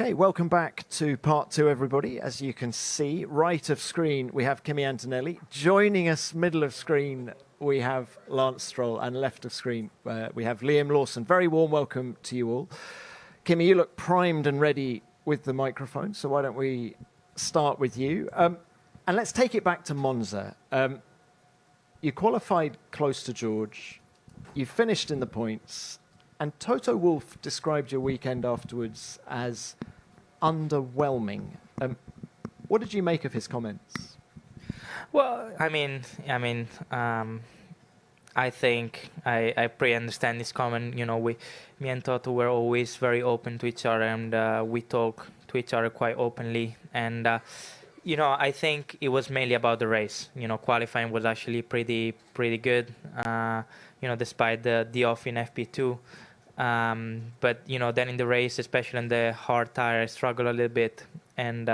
Okay, welcome back to part two, everybody. As you can see, right of screen, we have Kimi Antonelli. Joining us, middle of screen, we have Lance Stroll, and left of screen, we have Liam Lawson. Very warm welcome to you all. Kimi, you look primed and ready with the microphone, so why don't we start with you? And let's take it back to Monza. You qualified close to George. You finished in the points. And Toto Wolff described your weekend afterwards as underwhelming. What did you make of his comments? Well, I think I pretty understand this comment. You know, me and Toto were always very open to each other, and we talk to each other quite openly. And I think it was mainly about the race. You know, qualifying was actually pretty good. Despite the off in FP2. But then in the race, especially on the hard tire, I struggled a little bit, and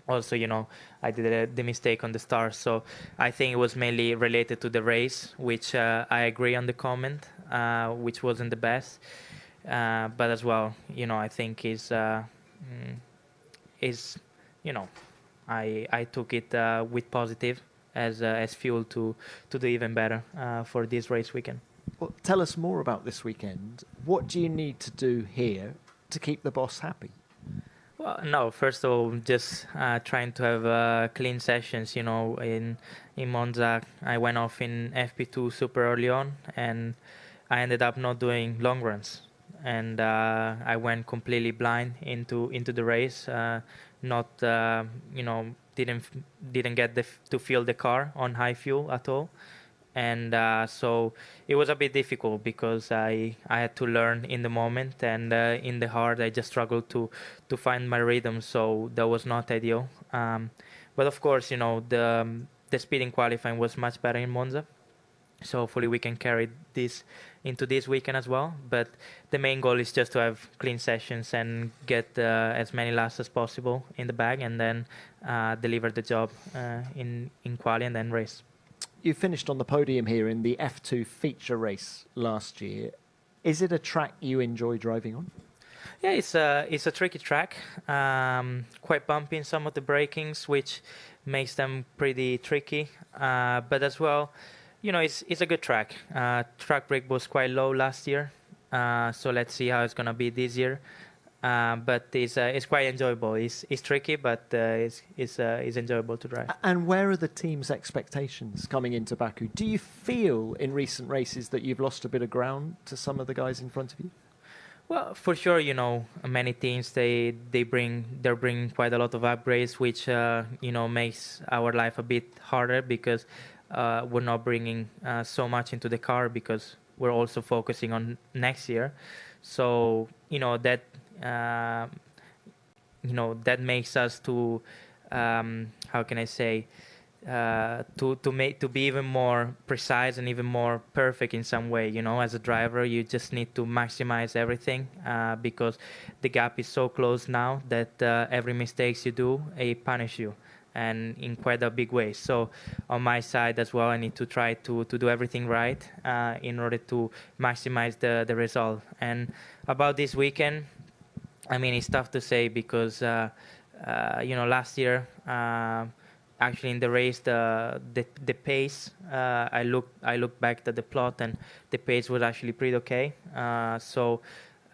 also I did the mistake on the start. So I think it was mainly related to the race, which I agree on the comment, which wasn't the best. But as well, I think I took it with positive as fuel to do even better for this race weekend. Well, tell us more about this weekend. What do you need to do here to keep the boss happy? Well, no, first of all, just trying to have clean sessions. In Monza, I went off in FP2 super early on, and I ended up not doing long runs. And I went completely blind into the race, didn't get to feel the car on high fuel at all. And so it was a bit difficult because I had to learn in the moment, and in the hard I just struggled to find my rhythm, so that was not ideal. But of course, the speed in qualifying was much better in Monza, so hopefully we can carry this into this weekend as well. But the main goal is just to have clean sessions and get as many laps as possible in the bag, and then deliver the job in quali and then race. You finished on the podium here in the F2 feature race last year. Is it a track you enjoy driving on? Yeah, it's a tricky track, quite bumpy in some of the brakings, which makes them pretty tricky. But as well, it's a good track. Track brake was quite low last year, so let's see how it's gonna be this year. But it's quite enjoyable. It's tricky, but it's enjoyable to drive. And where are the team's expectations coming into Baku? Do you feel in recent races that you've lost a bit of ground to some of the guys in front of you? Well, for sure, many teams they bring quite a lot of upgrades, which makes our life a bit harder because we're not bringing so much into the car because we're also focusing on next year. So that makes us to how can I say to be even more precise and even more perfect in some way. As a driver, you just need to maximize everything because the gap is so close now that every mistakes you do, it punish you, and in quite a big way. So on my side as well, I need to try to do everything right in order to maximize the result. And about this weekend, it's tough to say because last year actually in the race the pace, I look back at the plot, and the pace was actually pretty okay. So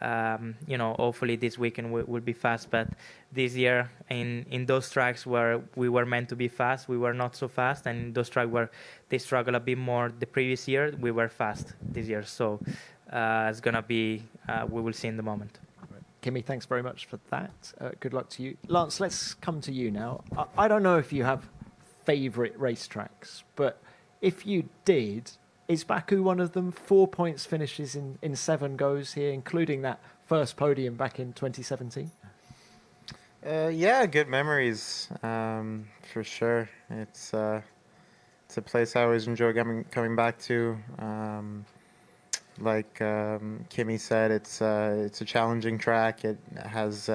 hopefully this weekend will be fast. But this year in those tracks where we were meant to be fast, we were not so fast, and in those tracks where they struggled a bit more the previous year, we were fast this year. So it's gonna be we will see in the moment. Kimi, thanks very much for that. Good luck to you. Lance, let's come to you now. I don't know if you have favourite racetracks, but if you did, is Baku one of them? 4 points finishes in 7 goes here, including that first podium back in 2017? Yeah, good memories, for sure. It's a place I always enjoy coming back to. Like Kimi said, it's a challenging track. It has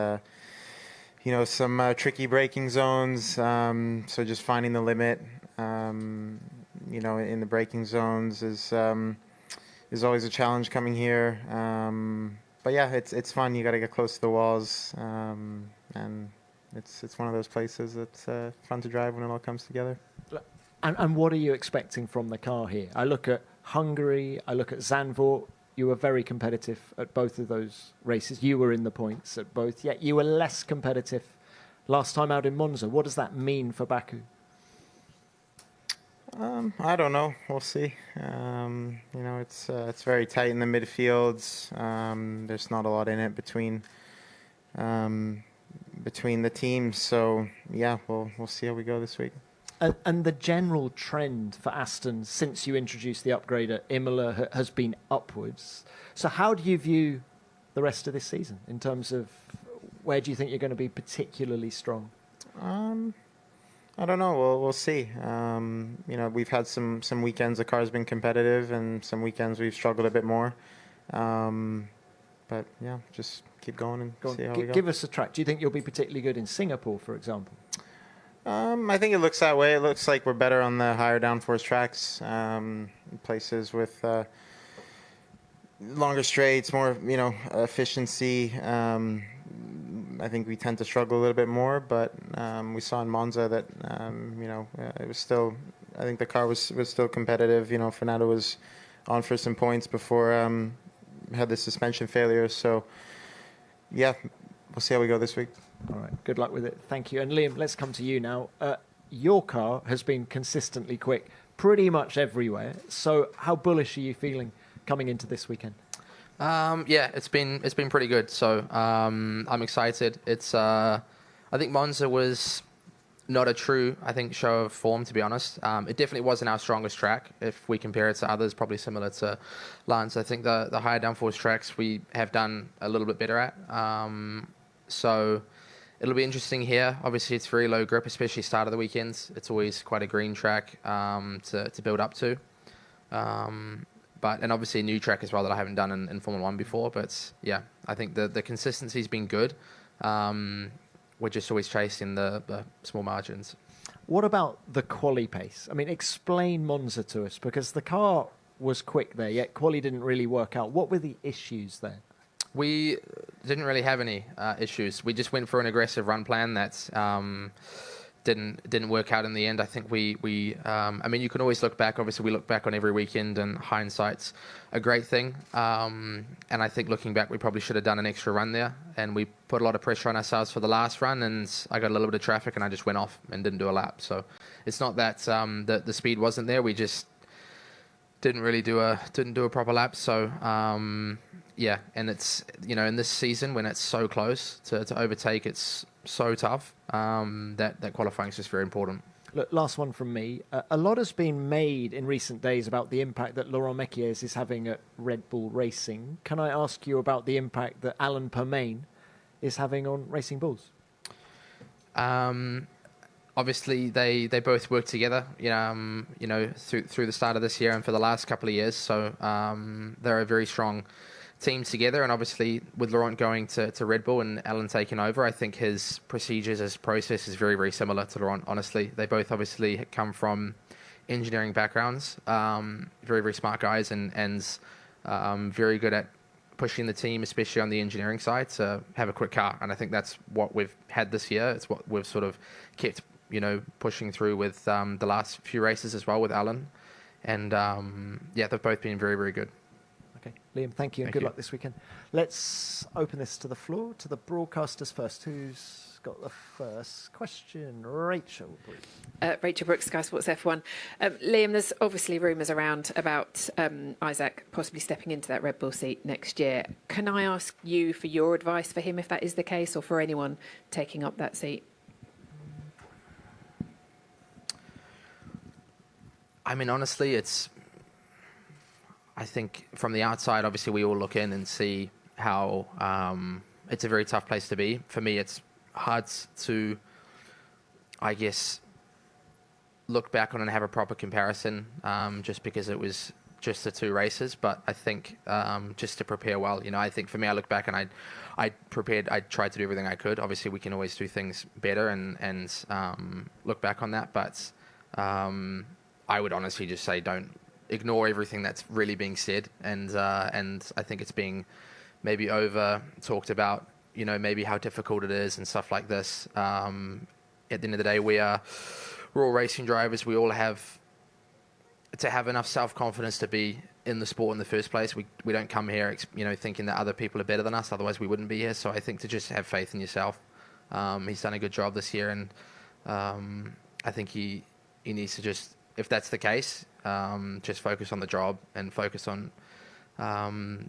some tricky braking zones. So just finding the limit, in the braking zones is always a challenge coming here. but yeah, it's fun. You got to get close to the walls, and it's one of those places that's fun to drive when it all comes together. And what are you expecting from the car here? I look at Hungary, I look at Zandvoort. You were very competitive at both of those races. You were in the points at both, yet you were less competitive last time out in Monza. What does that mean for Baku? I don't know. We'll see. It's very tight in the midfields. There's not a lot in it between the teams. So yeah, we'll see how we go this week. And the general trend for Aston since you introduced the upgrade at Imola has been upwards. So how do you view the rest of this season in terms of where do you think you're going to be particularly strong? I don't know. We'll see. We've had some weekends the car's been competitive, and some weekends we've struggled a bit more. But yeah, just keep going and see how we go. Give us a track. Do you think you'll be particularly good in Singapore, for example? I think it looks that way. It looks like we're better on the higher downforce tracks, places with longer straights, more efficiency. I think we tend to struggle a little bit more, but we saw in Monza that it was still. I think the car was still competitive. Fernando was on for some points before had the suspension failure. So yeah, we'll see how we go this week. All right, good luck with it. Thank you. And Liam, let's come to you now. Your car has been consistently quick pretty much everywhere. So how bullish are you feeling coming into this weekend? Yeah, it's been pretty good. So I'm excited. I think Monza was not a true, show of form, to be honest. It definitely wasn't our strongest track. If we compare it to others, probably similar to Lance. I think the higher downforce tracks we have done a little bit better at. So it'll be interesting here. Obviously, it's very low grip, especially start of the weekends. It's always quite a green track to build up to. And obviously a new track as well that I haven't done in Formula 1 before. But yeah, I think the consistency's been good. We're just always chasing the small margins. What about the quali pace? I mean, explain Monza to us, because the car was quick there, yet quali didn't really work out. What were the issues there? We didn't really have any issues. We just went for an aggressive run plan that didn't work out in the end. I think you can always look back. Obviously, we look back on every weekend, and hindsight's a great thing. And I think looking back, we probably should have done an extra run there. And we put a lot of pressure on ourselves for the last run, and I got a little bit of traffic, and I just went off and didn't do a lap. So it's not that the speed wasn't there. We just didn't do a proper lap. So yeah, and it's in this season when it's so close to overtake, it's so tough. That qualifying is just very important. Look, last one from me. A lot has been made in recent days about the impact that Laurent Mekies is having at Red Bull Racing. Can I ask you about the impact that Alan Permain is having on Racing Bulls? Obviously, they both work together, through the start of this year and for the last couple of years. So they're a very strong team together, and obviously with Laurent going to Red Bull and Alan taking over, I think his procedures, his process is very, very similar to Laurent, honestly. They both obviously come from engineering backgrounds, very, very smart guys, and very good at pushing the team, especially on the engineering side, to have a quick car. And I think that's what we've had this year. It's what we've sort of kept, pushing through with the last few races as well with Alan. And yeah, they've both been very, very good. Okay, Liam, thank you, and good luck this weekend. Let's open this to the floor, to the broadcasters first. Who's got the first question? Rachel Brooks. Rachel Brooks, Sky Sports F1. Liam, there's obviously rumours around about Isaac possibly stepping into that Red Bull seat next year. Can I ask you for your advice for him if that is the case, or for anyone taking up that seat? I mean, honestly, I think from the outside, obviously, we all look in and see how it's a very tough place to be. For me, it's hard to, I guess, look back on and have a proper comparison, just because it was just the two races. But I think just to prepare well, I think for me, I look back and I prepared. I tried to do everything I could. Obviously, we can always do things better and look back on that. But I would honestly just say don't ignore everything that's really being said, and I think it's being maybe over talked about, maybe how difficult it is and stuff like this. At the end of the day, we're all racing drivers. We all have to have enough self-confidence to be in the sport in the first place. We don't come here, thinking that other people are better than us. Otherwise, we wouldn't be here. So I think to just have faith in yourself. He's done a good job this year, and I think he needs to just, if that's the case, just focus on the job and focus on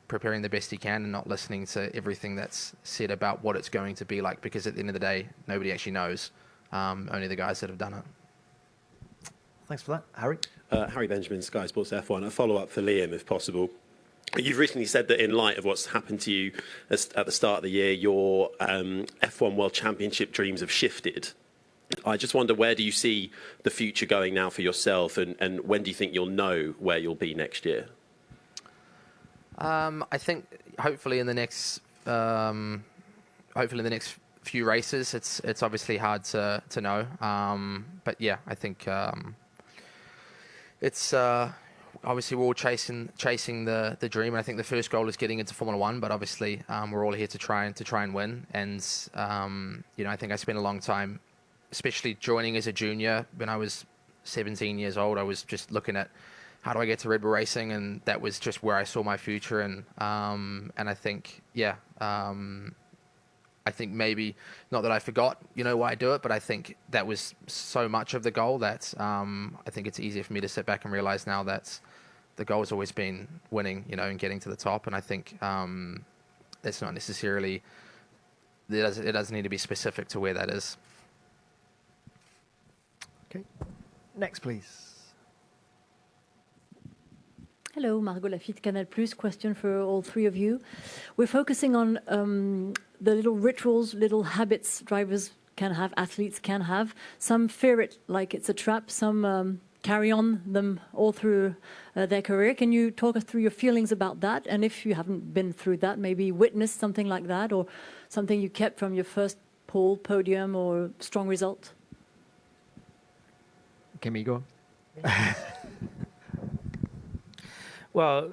preparing the best he can and not listening to everything that's said about what it's going to be like, because at the end of the day, nobody actually knows, only the guys that have done it. Thanks for that. Harry? Harry Benjamin, Sky Sports F1. A follow-up for Liam, if possible. You've recently said that in light of what's happened to you at the start of the year, your F1 World Championship dreams have shifted. I just wonder, where do you see the future going now for yourself, and when do you think you'll know where you'll be next year? I think hopefully in the next few races. It's obviously hard to know, but yeah, I think it's obviously we're all chasing the dream. And I think the first goal is getting into Formula One, but obviously we're all here to try and win. And I think I spent a long time, especially joining as a junior when I was 17 years old. I was just looking at how do I get to Red Bull Racing, and that was just where I saw my future. And I think I think maybe not that I forgot, why I do it, but I think that was so much of the goal that I think it's easier for me to sit back and realize now that the goal has always been winning, and getting to the top. And I think that's not necessarily, it doesn't need to be specific to where that is. Okay. Next, please. Hello, Margot Lafitte, Canal+. Question for all three of you. We're focusing on the little rituals, little habits drivers can have, athletes can have. Some fear it like it's a trap. Some carry on them all through their career. Can you talk us through your feelings about that? And if you haven't been through that, maybe witnessed something like that, or something you kept from your first pole, podium, or strong result? Kimi, go on. Well,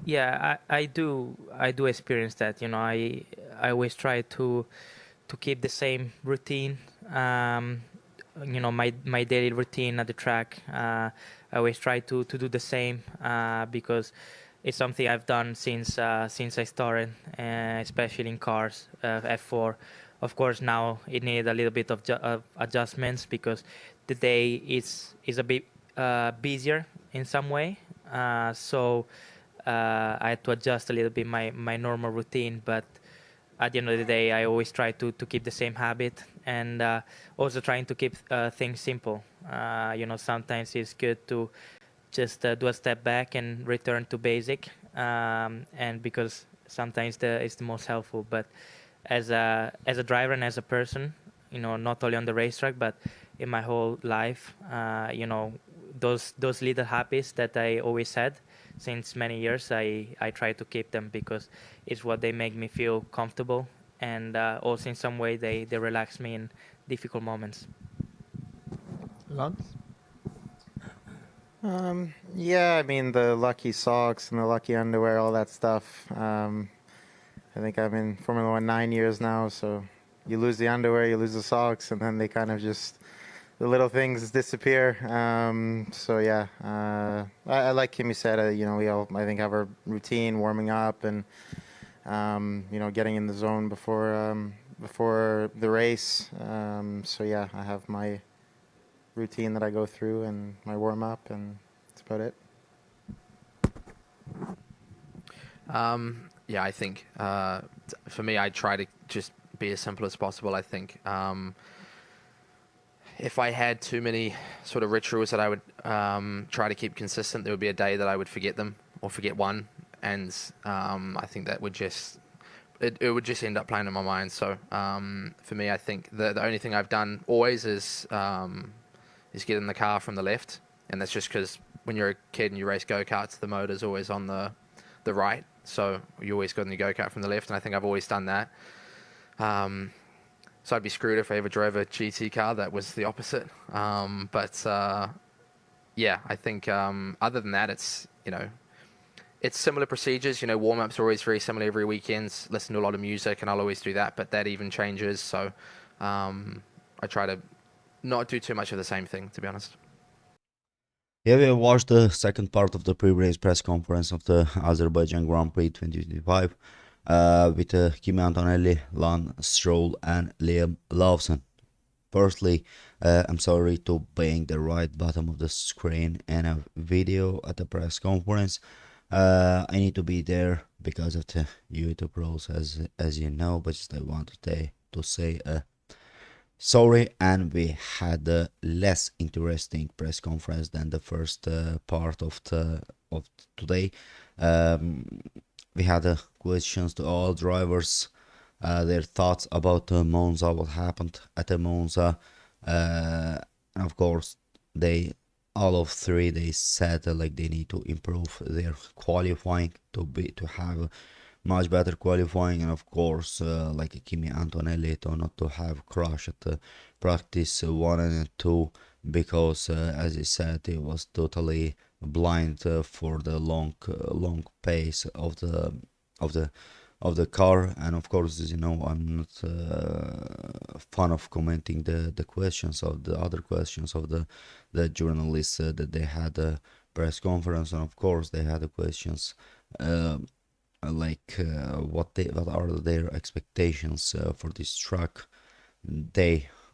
yeah, I do experience that. I always try to keep the same routine. My daily routine at the track. I always try to do the same because it's something I've done since I started, especially in cars, F4. Of course, now it needed a little bit of adjustments because the day is a bit busier in some way, so I had to adjust a little bit my normal routine, but at the end of the day I always try to keep the same habit, and also trying to keep things simple. Sometimes it's good to just do a step back and return to basic, and because sometimes it's the most helpful. But as a driver and as a person, not only on the racetrack but in my whole life, those little habits that I always had since many years, I try to keep them because it's what they make me feel comfortable, and also in some way they relax me in difficult moments. Lance? Yeah, I mean, the lucky socks and the lucky underwear, all that stuff. I think I'm in Formula One 9 years now, so you lose the underwear, you lose the socks, and then they kind of just, the little things disappear. So yeah, I like Kimi said, we all, I think, have our routine, warming up and, getting in the zone before the race. So yeah, I have my routine that I go through and my warm up, and that's about it. Yeah, I think for me, I try to just be as simple as possible. I think if I had too many sort of rituals that I would try to keep consistent, there would be a day that I would forget them or forget one, and I think that would just it would just end up playing in my mind. So for me, I think the only thing I've done always is get in the car from the left, and that's just because when you're a kid and you race go-karts, the motor's always on the right, so you always go in the go-kart from the left, and I think I've always done that. So I'd be screwed if I ever drove a GT car that was the opposite. But yeah, I think other than that, it's it's similar procedures. You know, warm-ups are always very similar every weekend. Listen to a lot of music, and I'll always do that, but that even changes. So I try to not do too much of the same thing, to be honest. Yeah, we watched the second part of the pre-race press conference of the Azerbaijan Grand Prix 2025 with Kimi Antonelli, Lawson, Stroll, and Lawson. Firstly, I'm sorry to being the right bottom of the screen in a video at the press conference. I need to be there because of the YouTube rules, as you know, but just I want to say sorry, and we had a less interesting press conference than the first part of today. We had questions to all drivers, their thoughts about Monza, what happened at the Monza, and of course all of three they said like they need to improve their qualifying to have much better qualifying, and of course like Kimi Antonelli to not to have crash at the practice 1 and 2 because as he said he was totally blind for the long pace of the car. And of course, as you know, I'm not fan of commenting the questions of the other questions of the journalists that they had a press conference, and of course they had the questions what are their expectations for this track.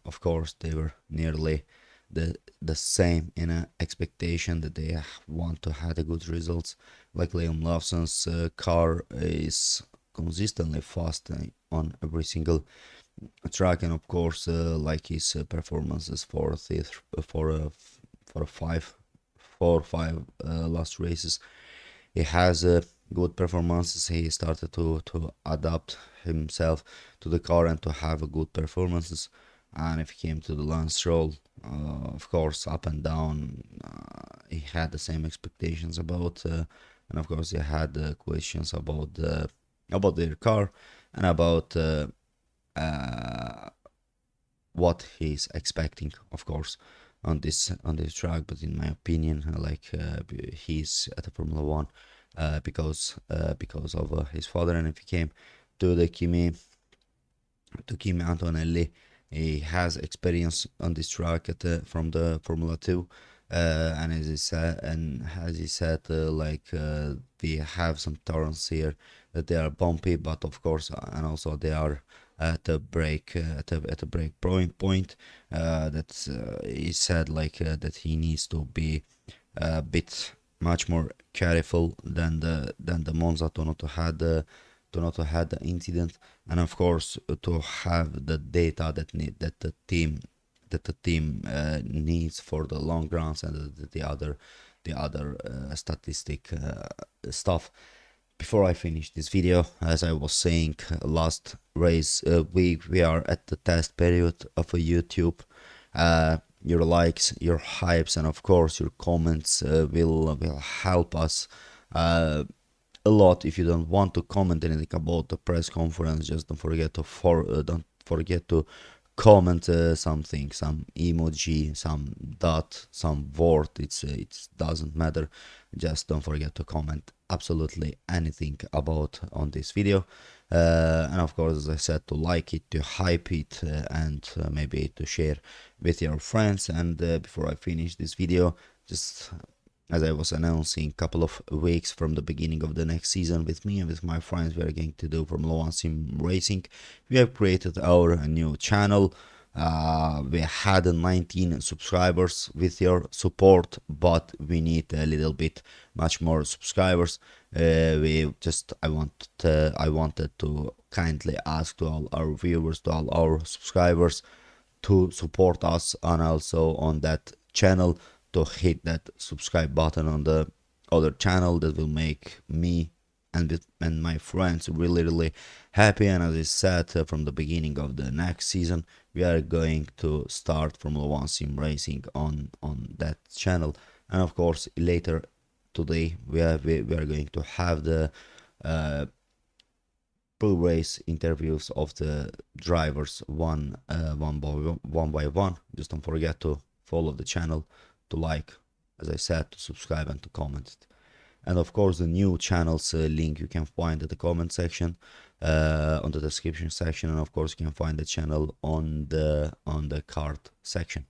Of course they were nearly the same in an expectation that they want to have the good results. Like Liam Lawson's car is consistently fast on every single track, and of course like his performances for 5 last races, he has good performances. He started to adapt himself to the car and to have good performances. And if he came to the Lance Stroll, of course up and down, he had the same expectations about and of course he had questions about their car and about what he's expecting, of course, on this track. But in my opinion, he's at the Formula One because of his father. And if he came to the Kimi Antonelli, he has experience on this track from the Formula 2, and as he said, we have some turns here that they are bumpy, but of course, and also they are at the break point. That he said that he needs to be a bit much more careful than the Monza to not to have the incident, and of course to have the data that the team needs for the long runs and the other statistic stuff. Before I finish this video, as I was saying, last race week, we are at the test period of a YouTube. Your likes, your hypes, and of course your comments will help us a lot. If you don't want to comment anything about the press conference, just don't forget to comment something, some emoji, some dot, some word. It doesn't matter. Just don't forget to comment absolutely anything about on this video, and of course, as I said, to like it, to hype it, and maybe to share with your friends. And before I finish this video, just as I was announcing, a couple of weeks from the beginning of the next season, with me and with my friends, we are going to do Formula One Sim Racing. We have created our new channel. We had 19 subscribers with your support, but we need a little bit much more subscribers. I wanted to kindly ask to all our viewers, to all our subscribers, to support us, and also on that channel to hit that subscribe button on the other channel. That will make me and my friends really happy. And as I said, from the beginning of the next season, we are going to start Formula One Sim Racing on that channel. And of course, later today we are going to have the pre-race interviews of the drivers one by one. Just don't forget to follow the channel, to like, as I said, to subscribe and to comment it. And of course, the new channels link you can find at the comment section, on the description section, and of course you can find the channel on the card section.